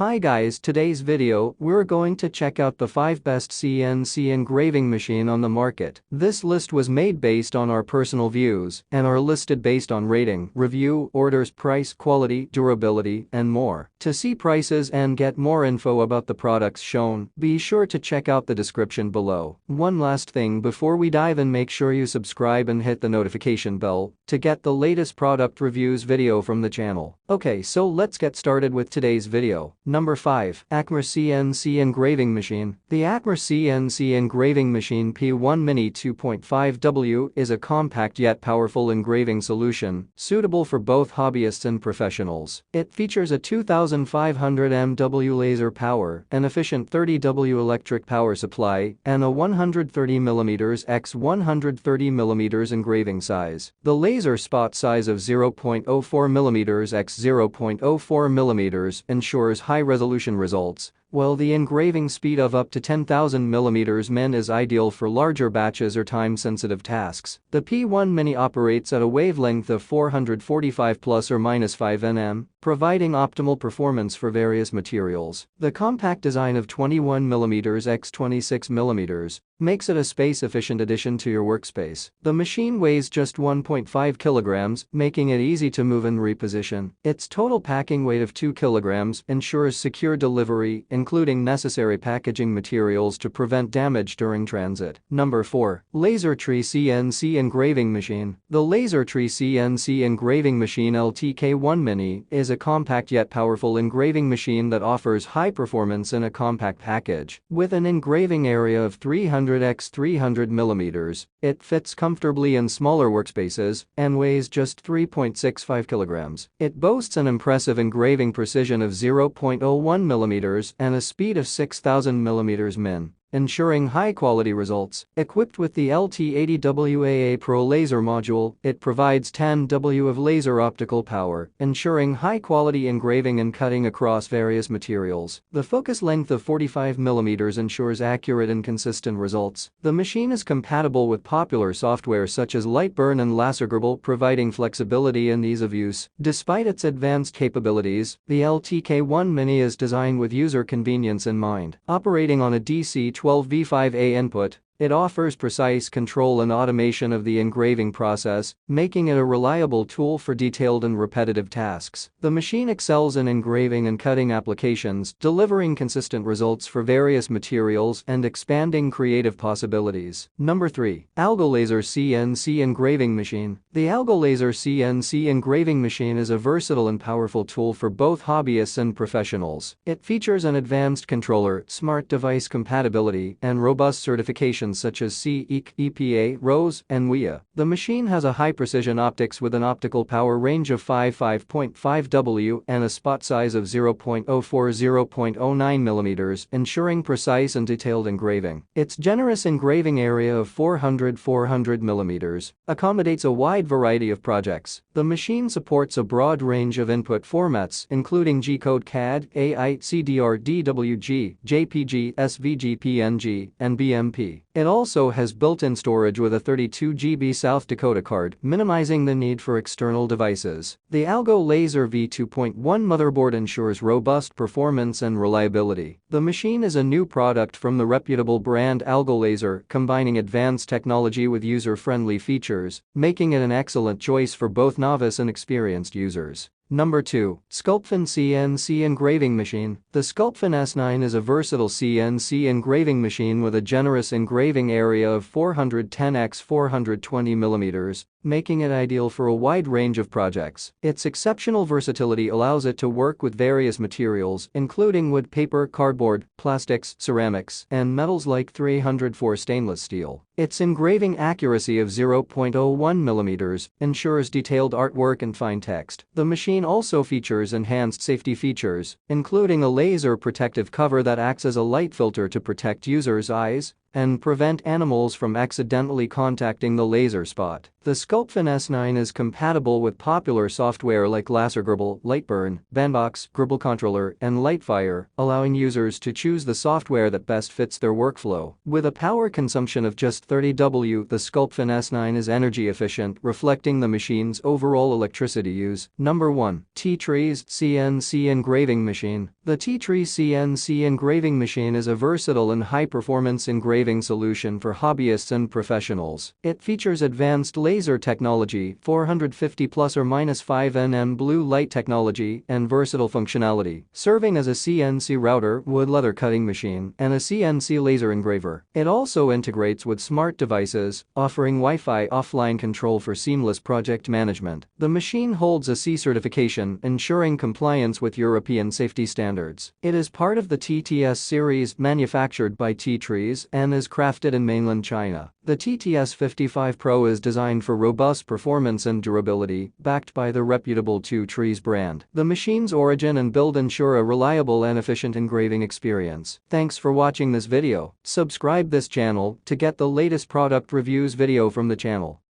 Hi guys, today's video, we're going to check out the 5 best CNC engraving machine on the market. This list was made based on our personal views and are listed based on rating, review, orders, price, quality, durability, and more. To see prices and get more info about the products shown, be sure to check out the description below. One last thing before we dive in, make sure you subscribe and hit the notification bell to get the latest product reviews video from the channel. Okay, so let's get started with today's video. Number 5. ACMER CNC Engraving Machine. The ACMER CNC Engraving Machine P1 Mini 2.5W is a compact yet powerful engraving solution suitable for both hobbyists and professionals. It features a 2500 mW laser power, an efficient 30W electric power supply, and a 130mm x 130mm engraving size. The laser spot size of 0.04mm x 0.04mm ensures high-resolution results, while the engraving speed of up to 10,000mm min is ideal for larger batches or time-sensitive tasks. The P1 Mini operates at a wavelength of 445 plus or minus 5 nm, providing optimal performance for various materials. The compact design of 21mm x 26mm makes it a space-efficient addition to your workspace. The machine weighs just 1.5 kilograms, making it easy to move and reposition. Its total packing weight of 2 kilograms ensures secure delivery, including necessary packaging materials to prevent damage during transit. Number 4. Lasertree CNC Engraving Machine. The Lasertree CNC Engraving Machine LTK1 Mini is a compact yet powerful engraving machine that offers high performance in a compact package. With an engraving area of 300 x 300 mm, it fits comfortably in smaller workspaces and weighs just 3.65 kilograms. It boasts an impressive engraving precision of 0.01 mm and a speed of 6,000 mm min, ensuring high-quality results. Equipped with the LT80WAA Pro laser module, it provides 10W of laser optical power, ensuring high-quality engraving and cutting across various materials. The focus length of 45mm ensures accurate and consistent results. The machine is compatible with popular software such as Lightburn and Lasertree, providing flexibility and ease of use. Despite its advanced capabilities, the LTK1 Mini is designed with user convenience in mind. Operating on a DC 12V5A input, it offers precise control and automation of the engraving process, making it a reliable tool for detailed and repetitive tasks. The machine excels in engraving and cutting applications, delivering consistent results for various materials and expanding creative possibilities. Number 3. AlgoLaser CNC Engraving Machine. The AlgoLaser CNC Engraving Machine is a versatile and powerful tool for both hobbyists and professionals. It features an advanced controller, smart device compatibility, and robust certifications such as CE, EPA, RoHS, and WIA. The machine has a high-precision optics with an optical power range of 5.5 W and a spot size of 0.04-0.09 mm, ensuring precise and detailed engraving. Its generous engraving area of 400 mm accommodates a wide variety of projects. The machine supports a broad range of input formats, including G-code CAD, AI, CDR, DWG, JPG, SVG, PNG, and BMP. It also has built-in storage with a 32GB South Dakota card, minimizing the need for external devices. The AlgoLaser V2.1 motherboard ensures robust performance and reliability. The machine is a new product from the reputable brand AlgoLaser, combining advanced technology with user-friendly features, making it an excellent choice for both novice and experienced users. Number 2. SCULPFUN CNC Engraving Machine. The SCULPFUN S9 is a versatile CNC engraving machine with a generous engraving area of 410 x 420 mm, making it ideal for a wide range of projects. Its exceptional versatility allows it to work with various materials, including wood, paper, cardboard, plastics, ceramics, and metals like 304 stainless steel. Its engraving accuracy of 0.01 mm ensures detailed artwork and fine text. The machine also features enhanced safety features, including a laser protective cover that acts as a light filter to protect users' eyes and prevent animals from accidentally contacting the laser spot. The SCULPFUN S9 is compatible with popular software like Lasertree, Lightburn, Bandbox, Gribble Controller, and Lightfire, allowing users to choose the software that best fits their workflow. With a power consumption of just 30 W, the SCULPFUN S9 is energy efficient, reflecting the machine's overall electricity use. Number 1. T-Trees CNC Engraving Machine. The Lasertree CNC Engraving Machine is a versatile and high-performance engraving solution for hobbyists and professionals. It features advanced laser technology, 450 ±5 nm blue light technology, and versatile functionality, serving as a CNC router, wood leather cutting machine, and a CNC laser engraver. It also integrates with smart devices, offering Wi-Fi offline control for seamless project management. The machine holds a C certification, ensuring compliance with European safety standards. It is part of the TTS series manufactured by Lasertree and is crafted in mainland China. The TTS 55 Pro is designed for robust performance and durability, backed by the reputable Lasertree brand. The machine's origin and build ensure a reliable and efficient engraving experience. Thanks for watching this video. Subscribe this channel to get the latest product reviews video from the channel.